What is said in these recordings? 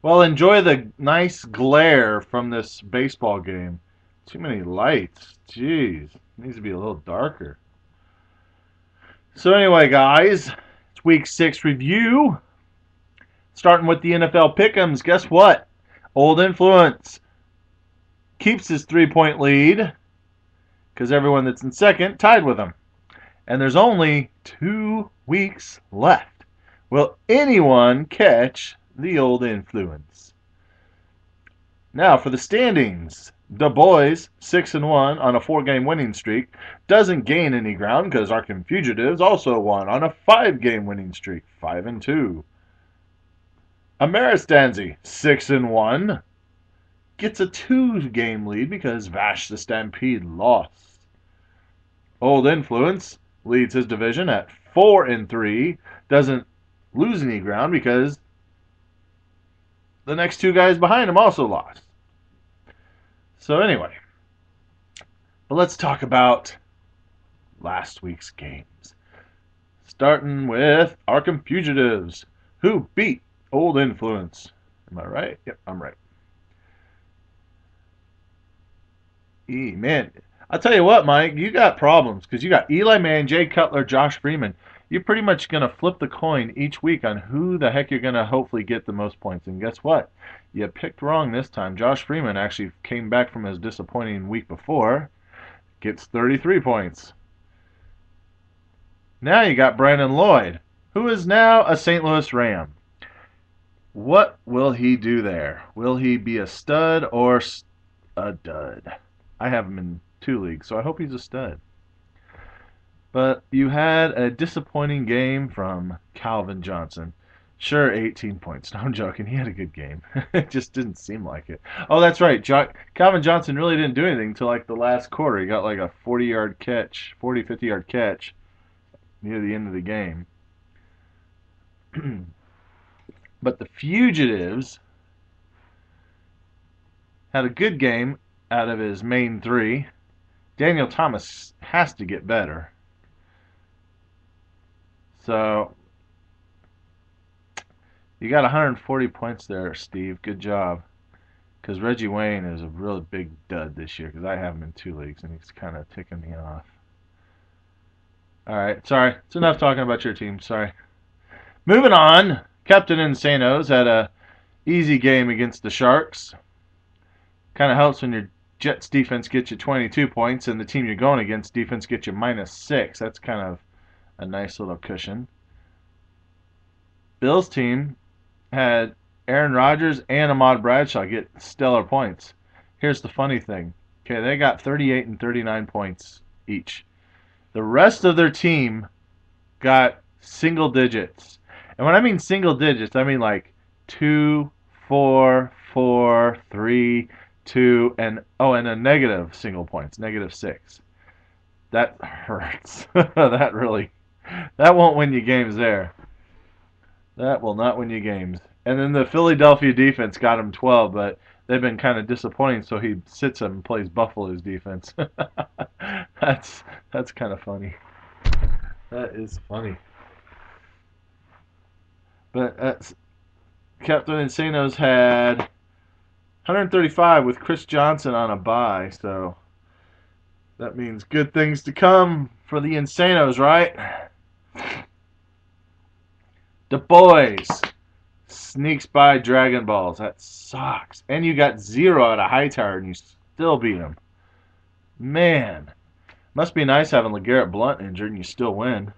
Well, enjoy the nice glare from this baseball game. Too many lights. Jeez. Needs to be a little darker. So anyway, guys, it's week 6 review. Starting with the NFL pick'ems. Guess what? Old Influence keeps his 3-point lead because everyone that's in second tied with him. And there's only 2 weeks left. Will anyone catch the Old Influence? Now for the standings. The boys, 6-1 on a 4-game winning streak, doesn't gain any ground because Arkham Fugitives also won on a 5-game winning streak, 5-2. Ameristanzi, 6-1, gets a 2-game lead because Vash the Stampede lost. Old Influence leads his division at 4-3, doesn't lose any ground because the next 2 guys behind him also lost. So anyway, but let's talk about last week's games. Starting with Arkham Fugitives, who beat Old Influence. Am I right? Yep, I'm right. Man, I'll tell you what, Mike, you got problems because you got Eli Mann, Jay Cutler, Josh Freeman. You're pretty much going to flip the coin each week on who the heck you're going to hopefully get the most points. And guess what? You picked wrong this time. Josh Freeman actually came back from his disappointing week before, gets 33 points. Now you got Brandon Lloyd, who is now a St. Louis Ram. What will he do there? Will he be a stud or a dud? I have him in 2 leagues, so I hope he's a stud. But you had a disappointing game from Calvin Johnson. Sure, 18 points. No, I'm joking. He had a good game. It just didn't seem like it. Oh, that's right. Calvin Johnson really didn't do anything until like the last quarter. He got like a 40-yard catch, 40, 50-yard catch near the end of the game. But the Fugitives had a good game out of his main 3. Daniel Thomas has to get better. So you got 140 points there, Steve. Good job. Because Reggie Wayne is a real big dud this year because I have him in 2 leagues and he's kind of ticking me off. All right, sorry. It's enough talking about your team. Sorry. Moving on. Captain Insanos had a easy game against the Sharks. Kind of helps when your Jets defense gets you 22 points and the team you're going against defense gets you -6. That's kind of a nice little cushion. Bill's team had Aaron Rodgers and Ahmad Bradshaw get stellar points. Here's the funny thing. Okay, they got 38 and 39 points each. The rest of their team got single digits. And when I mean single digits, I mean like 2, 4, 4, 3, 2, and a negative single points, -6. That hurts. That won't win you games there. That will not win you games. And then the Philadelphia defense got him 12, but they've been kind of disappointing, so he sits him and plays Buffalo's defense. That's kind of funny. That is funny. But Captain Insanos had 135 with Chris Johnson on a bye, so that means good things to come for the Insanos, right? The boys sneaks by Dragon Balls. That sucks. And you got 0 out of Hightower and you still beat him. Man, must be nice having LeGarrette Blount injured and you still win.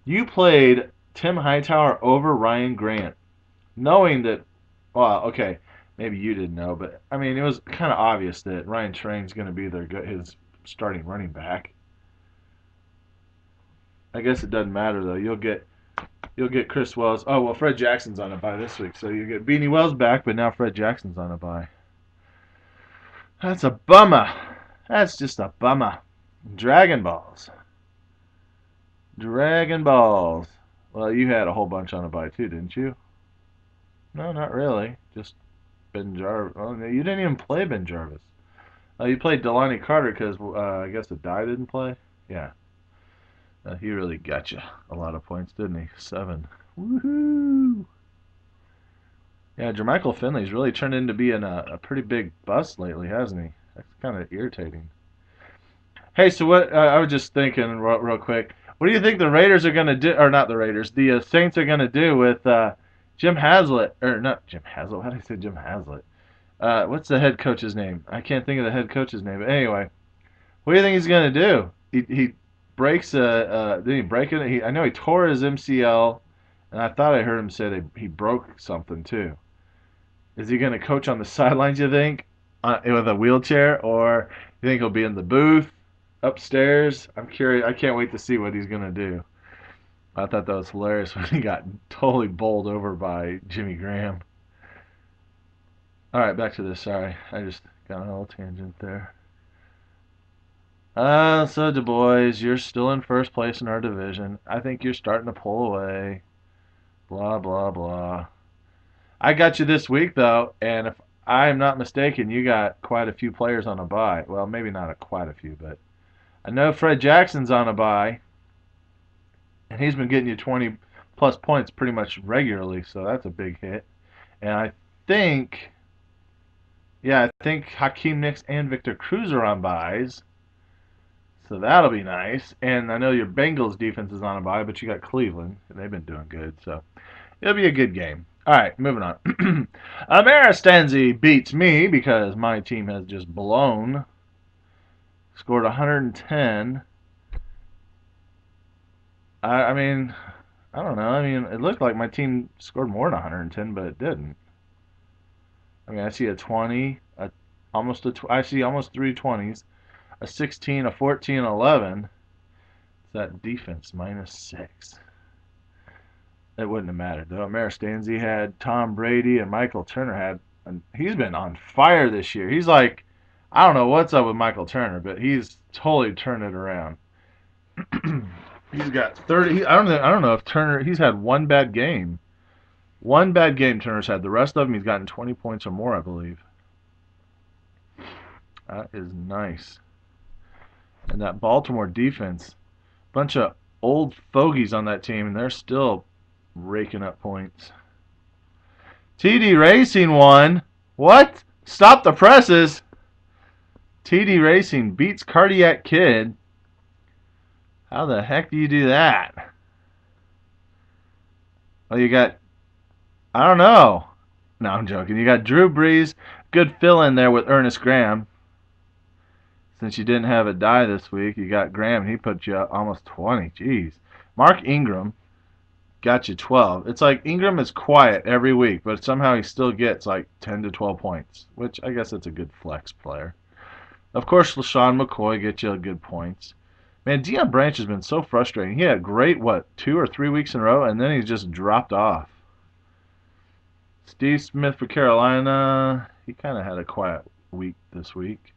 You played Tim Hightower over Ryan Grant, knowing that, well, okay, maybe you didn't know, but I mean, it was kind of obvious that Ryan Train's going to be his starting running back. I guess it doesn't matter though. You'll get Chris Wells. Oh well, Fred Jackson's on a bye this week, so you get Beanie Wells back, but now Fred Jackson's on a bye. That's a bummer. That's just a bummer. Dragon Balls. Dragon Balls. Well, you had a whole bunch on a bye too, didn't you? No, not really. Just Ben Jarvis. Oh, no, you didn't even play Ben Jarvis. You played Delani Carter because I guess the die didn't play. Yeah. He really got you a lot of points, didn't he? 7. Woohoo! Yeah, Jermichael Finley's really turned into being a pretty big bust lately, hasn't he? That's kind of irritating. Hey, so what? I was just thinking real quick. What do you think the Raiders are going to do, or not the Raiders? The Saints are going to do with Jim Haslett, or not Jim Haslett? How do you say Jim Haslett? What's the head coach's name? I can't think of the head coach's name. But anyway, what do you think he's going to do? He breaks did he break it? I know he tore his MCL, and I thought I heard him say that he broke something too. Is he going to coach on the sidelines, you think, with a wheelchair, or you think he'll be in the booth upstairs? I'm curious. I can't wait to see what he's going to do. I thought that was hilarious when he got totally bowled over by Jimmy Graham. All right, back to this. Sorry, I just got on a little tangent there. So Du Bois, you're still in first place in our division. I think you're starting to pull away. Blah blah blah. I got you this week though, and if I'm not mistaken, you got quite a few players on a bye. Well, maybe not quite a few, but I know Fred Jackson's on a bye, and he's been getting you 20 plus points pretty much regularly, so that's a big hit. And I think, yeah, I think Hakeem Nicks and Victor Cruz are on byes, so that'll be nice. And I know your Bengals defense is on a bye, but you got Cleveland, and they've been doing good, so it'll be a good game. All right, moving on. Amara beats me because my team has just blown. Scored 110. I mean, I don't know. I mean, it looked like my team scored more than 110, but it didn't. I mean, I see a 20, I see almost three 20s, a 16, a 14, 11. It's that defense -6. It wouldn't have mattered though. Amara had Tom Brady and Michael Turner had, and he's been on fire this year. He's like, I don't know what's up with Michael Turner, but he's totally turned it around. He's got 30. I don't know if Turner. He's had one bad game. One bad game Turner's had. The rest of them he's gotten 20 points or more, I believe. That is nice. And that Baltimore defense, bunch of old fogies on that team, and they're still raking up points. TD Racing won. What? Stop the presses. TD Racing beats Cardiac Kid. How the heck do you do that? Well, you got, I don't know. No, I'm joking. You got Drew Brees. Good fill in there with Ernest Graham. Since you didn't have a die this week, you got Graham. He put you up almost 20. Jeez. Mark Ingram got you 12. It's like Ingram is quiet every week, but somehow he still gets like 10 to 12 points, which I guess that's a good flex player. Of course, LaShawn McCoy gets you good points. Man, Deion Branch has been so frustrating. He had great, 2 or 3 weeks in a row, and then he just dropped off. Steve Smith for Carolina. He kind of had a quiet week this week.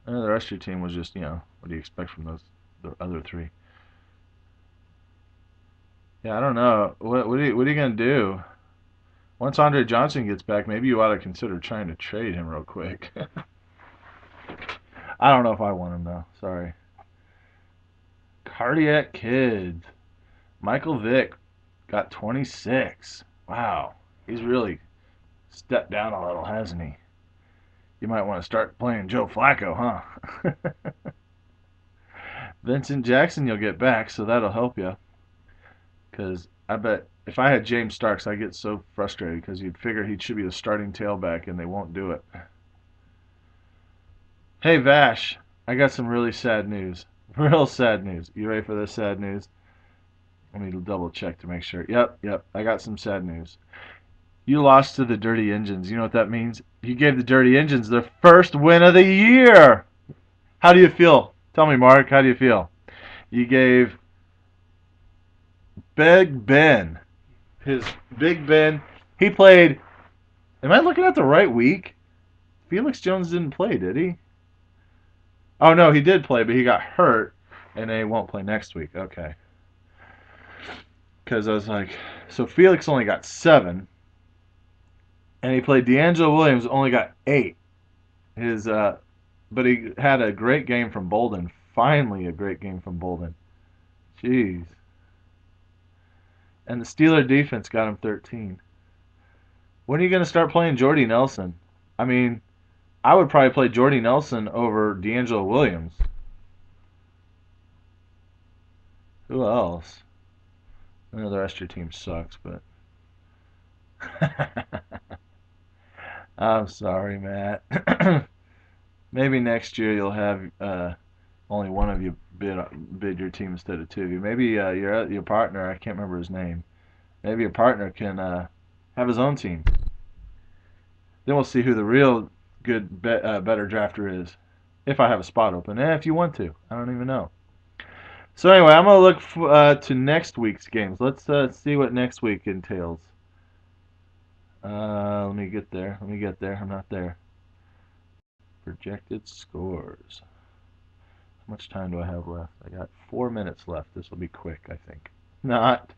And the rest of your team was just, what do you expect from the other three? Yeah, I don't know. What are you going to do? Once Andre Johnson gets back, maybe you ought to consider trying to trade him real quick. I don't know if I want him, though. Sorry. Cardiac Kids. Michael Vick got 26. Wow. He's really stepped down a little, hasn't he? You might want to start playing Joe Flacco, huh? Vincent Jackson you'll get back, so that'll help you. Because I bet if I had James Starks, I'd get so frustrated because you'd figure he should be the starting tailback, and they won't do it. Hey, Vash, I got some really sad news. Real sad news. You ready for this sad news? Let me double check to make sure. Yep, I got some sad news. You lost to the Dirty Engines. You know what that means? You gave the Dirty Engines their first win of the year. How do you feel? Tell me, Mark, how do you feel? You gave Big Ben, he played, am I looking at the right week? Felix Jones didn't play, did he? Oh, no, he did play, but he got hurt, and they won't play next week. Okay. Because I was like, so Felix only got 7, and he played D'Angelo Williams, only got 8. But he had a great game from Bolden. Finally, a great game from Bolden. Jeez. And the Steeler defense got him 13. When are you going to start playing Jordy Nelson? I mean, I would probably play Jordy Nelson over D'Angelo Williams. Who else? I know the rest of your team sucks, but I'm sorry, Matt. Maybe next year you'll have only one of you bid your team instead of two of you. Maybe your partner, I can't remember his name. Maybe your partner can have his own team. Then we'll see who the real good better drafter is. If I have a spot open, if you want to, I don't even know. So anyway, I'm gonna look to next week's games. Let's see what next week entails. Let me get there. Let me get there. I'm not there. Projected scores. How much time do I have left? I got 4 minutes left. This will be quick, I think. Not.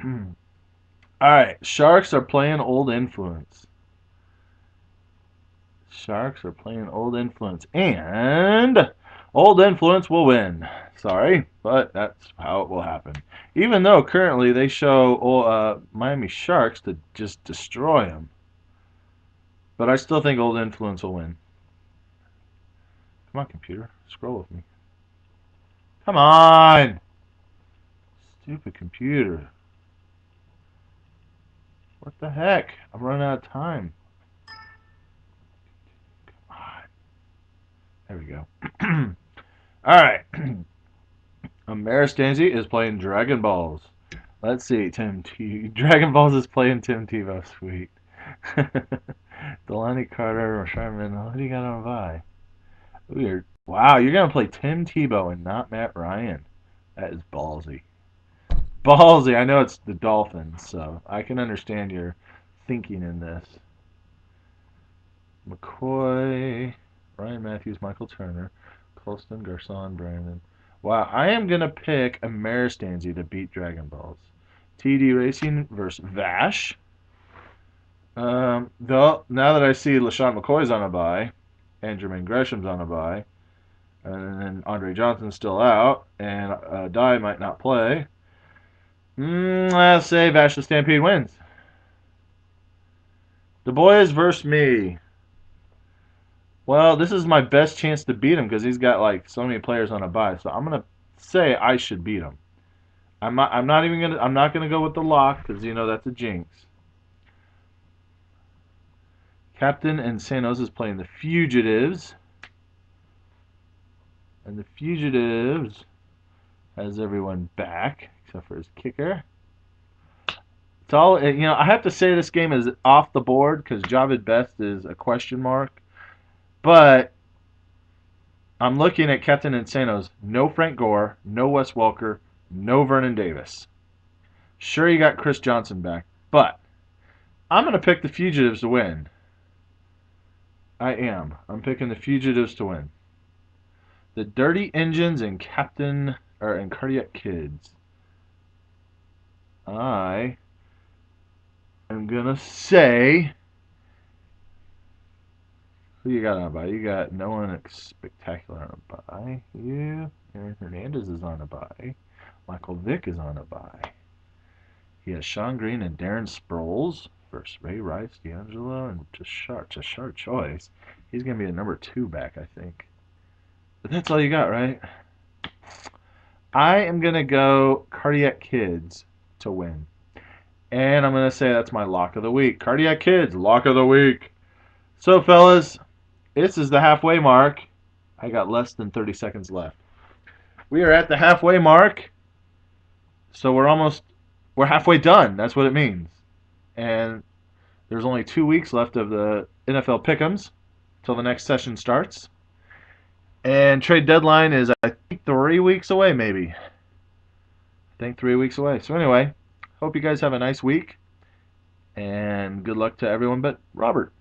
All right. Sharks are playing Old Influence. Sharks are playing Old Influence. And Old Influence will win. Sorry, but that's how it will happen. Even though currently they show Miami Sharks to just destroy them. But I still think Old Influence will win. Come on, computer. Scroll with me. Come on! Stupid computer. What the heck? I'm running out of time. Come on. There we go. Alright. Ameristanzi is playing Dragon Balls. Let's see. Dragon Balls is playing Tim Tebow. Sweet. Delaney Carter, Sherman. Who do you got on bye? Weird. Wow, you're going to play Tim Tebow and not Matt Ryan. That is ballsy. Ballsy. I know it's the Dolphins, so I can understand your thinking in this. McCoy, Ryan Matthews, Michael Turner, Colston, Garcon, Brandon. Wow, I am going to pick Ameristanzi to beat Dragon Balls. TD Racing versus Vash. Though, now that I see LaShawn McCoy's on a bye, and Jermaine Gresham's on a bye, and then Andre Johnson's still out, and Dye might not play, I'll say Vash the Stampede wins. The boys versus me. Well, this is my best chance to beat him because he's got like so many players on a bye. So I'm gonna say I should beat him. I'm not even gonna. I'm not gonna go with the lock because you know that's a jinx. Captain and Santos is playing the Fugitives, and the Fugitives has everyone back except for his kicker. It's all you know. I have to say this game is off the board because Javid Best is a question mark. But I'm looking at Captain Insano's. No Frank Gore, no Wes Welker, no Vernon Davis. Sure, you got Chris Johnson back, but I'm going to pick the Fugitives to win. I am. I'm picking the Fugitives to win. The Dirty Engines and Cardiac Kids. I am going to say... Who you got on a bye? You got no one spectacular on a bye. You, Aaron Hernandez is on a bye. Michael Vick is on a bye. He has Sean Green and Darren Sproles versus Ray Rice, D'Angelo, and Tashard Choice. He's going to be a number 2 back, I think. But that's all you got, right? I am going to go Cardiac Kids to win. And I'm going to say that's my lock of the week. Cardiac Kids, lock of the week. So, fellas, this is the halfway mark. I got less than 30 seconds left. We are at the halfway mark. So we're halfway done. That's what it means. And there's only 2 weeks left of the NFL Pick'ems till the next session starts. And trade deadline is, I think, 3 weeks away, maybe. I think 3 weeks away. So anyway, hope you guys have a nice week. And good luck to everyone but Robert.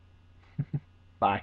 Bye.